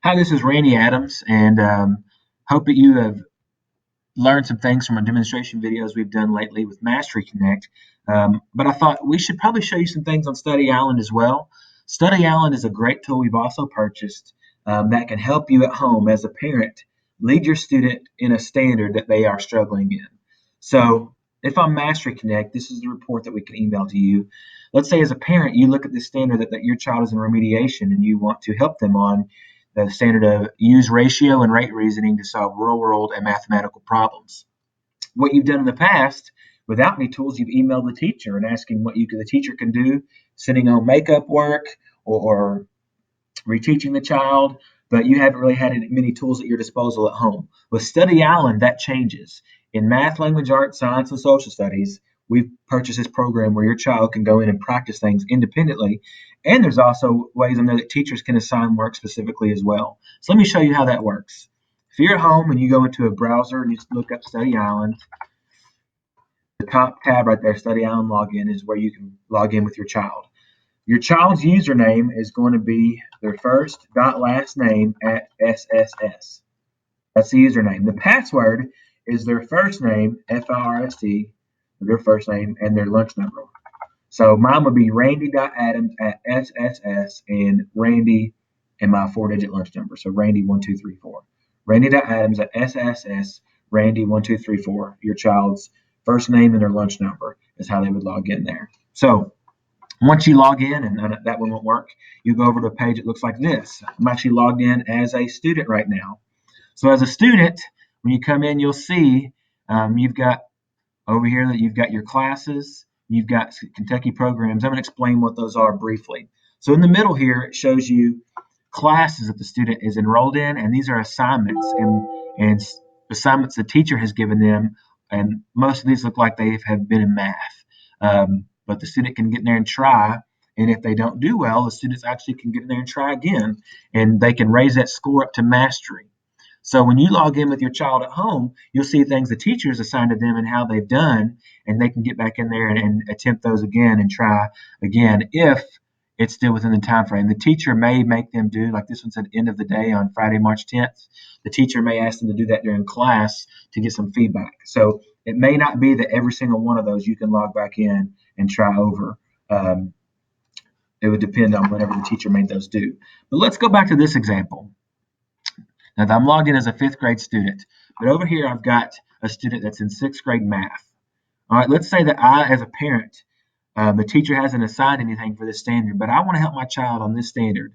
Hi, this is Randy Adams, and hope that you have learned some things from our demonstration videos we've done lately with Mastery Connect. But I thought we should probably show you some things on Study Island as well. Study Island is a great tool we've also purchased that can help you at home as a parent lead your student in a standard that they are struggling in. So if I'm Mastery Connect, this is the report that we can email to you. Let's say as a parent, you look at this standard that your child is in remediation and you want to help them on the standard of use ratio and rate reasoning to solve real world and mathematical problems. What you've done in the past, without any tools, you've emailed the teacher and asking what the teacher can do, sending home makeup work or reteaching the child, but you haven't really had many tools at your disposal at home. With Study Island, that changes. In math, language arts, science, and social studies, we've purchased this program where your child can go in and practice things independently. And there's also ways in there that teachers can assign work specifically as well. So let me show you how that works. If you're at home and you go into a browser and you look up Study Island, the top tab right there, Study Island Login, is where you can log in with your child. Your child's username is going to be their first dot last name at SSS. That's the username. The password is their first name, FIRST, their first name, and their lunch number. So mine would be randy.adams at SSS and Randy and my 4-digit lunch number. So Randy1234. Randy.adams at SSS, Randy1234. Your child's first name and their lunch number is how they would log in there. So once you log in, and that one won't work, you go over to a page that looks like this. I'm actually logged in as a student right now. So as a student, when you come in, you'll see you've got over here that you've got your classes, you've got Kentucky programs. I'm going to explain what those are briefly. So in the middle here, it shows you classes that the student is enrolled in, and these are assignments and assignments the teacher has given them, and most of these look like they have been in math. But the student can get in there and try, and if they don't do well, the students actually can get in there and try again, and they can raise that score up to mastery. So when you log in with your child at home, you'll see things the teachers assigned to them and how they've done, and they can get back in there and attempt those again and try again if it's still within the time frame. The teacher may make them do, like this one said, end of the day on Friday, March 10th. The teacher may ask them to do that during class to get some feedback. So it may not be that every single one of those you can log back in and try over. It would depend on whenever the teacher made those do. But let's go back to this example. Now, I'm logged in as a 5th grade student, but over here I've got a student that's in 6th grade math. All right, let's say that I, as a parent, the teacher hasn't assigned anything for this standard, but I want to help my child on this standard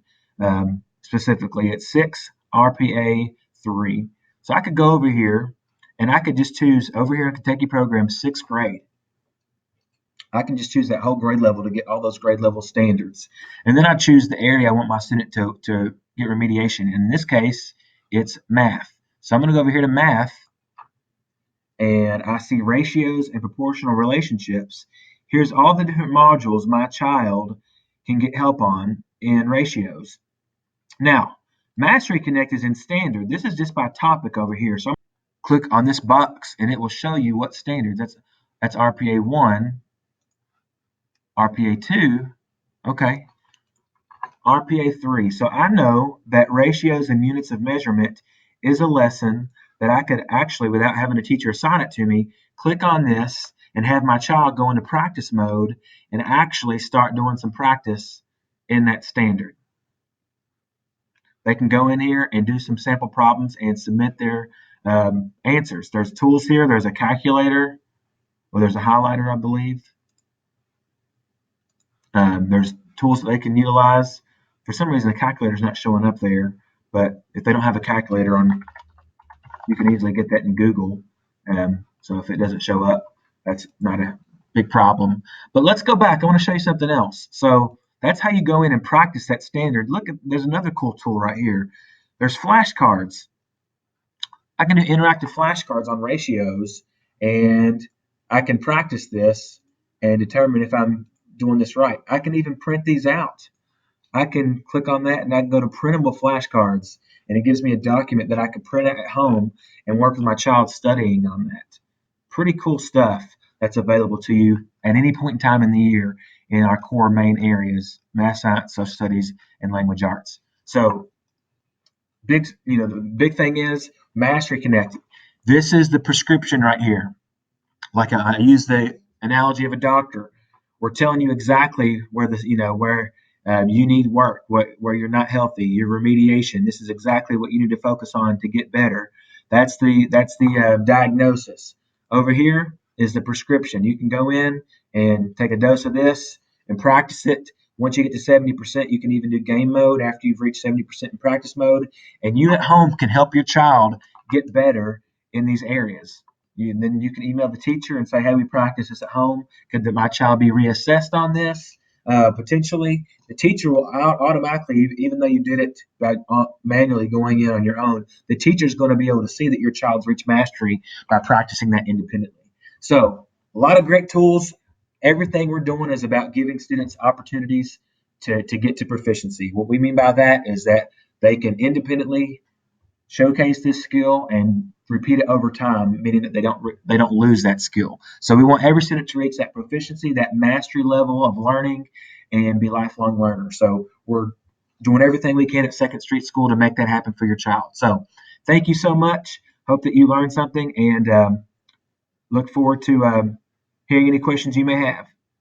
specifically. It's 6 RPA 3. So I could go over here and I could just choose over here in Kentucky program 6th grade. I can just choose that whole grade level to get all those grade level standards. And then I choose the area I want my student to get remediation. In this case, it's math. So I'm going to go over here to math, and I see ratios and proportional relationships. Here's all the different modules my child can get help on in ratios. Now, Mastery Connect is in standard. This is just by topic over here. So I'm going to click on this box, and it will show you what standards. That's RPA 1, RPA 2, okay, RPA 3. So I know that ratios and units of measurement is a lesson that I could actually, without having a teacher assign it to me, click on this and have my child go into practice mode and actually start doing some practice in that standard. They can go in here and do some sample problems and submit their answers. There's tools here. There's a calculator, or there's a highlighter, I believe. There's tools that they can utilize. For some reason, the calculator is not showing up there, but if they don't have a calculator on, you can easily get that in Google. So if it doesn't show up, that's not a big problem. But let's go back. I want to show you something else. So that's how you go in and practice that standard. Look, there's another cool tool right here. There's flashcards. I can do interactive flashcards on ratios, and I can practice this and determine if I'm doing this right. I can even print these out. I can click on that and I can go to printable flashcards, and it gives me a document that I can print out at home and work with my child studying on that. Pretty cool stuff that's available to you at any point in time in the year in our core main areas, math, science, social studies, and language arts. So big thing is Mastery Connect. This is the prescription right here. Like I use the analogy of a doctor. We're telling you exactly where you need work, where you're not healthy, your remediation. This is exactly what you need to focus on to get better. That's the diagnosis. Over here is the prescription. You can go in and take a dose of this and practice it. Once you get to 70%, you can even do game mode after you've reached 70% in practice mode. And you at home can help your child get better in these areas. Then you can email the teacher and say, "Hey, we practice this at home. Could my child be reassessed on this?" Potentially, the teacher will automatically, even though you did it by manually going in on your own, the teacher is going to be able to see that your child's reached mastery by practicing that independently. So, a lot of great tools. Everything we're doing is about giving students opportunities to get to proficiency. What we mean by that is that they can independently showcase this skill and repeat it over time, meaning that they don't lose that skill. So we want every student to reach that proficiency, that mastery level of learning, and be lifelong learners. So we're doing everything we can at Second Street School to make that happen for your child. So thank you so much. Hope that you learned something, and look forward to hearing any questions you may have.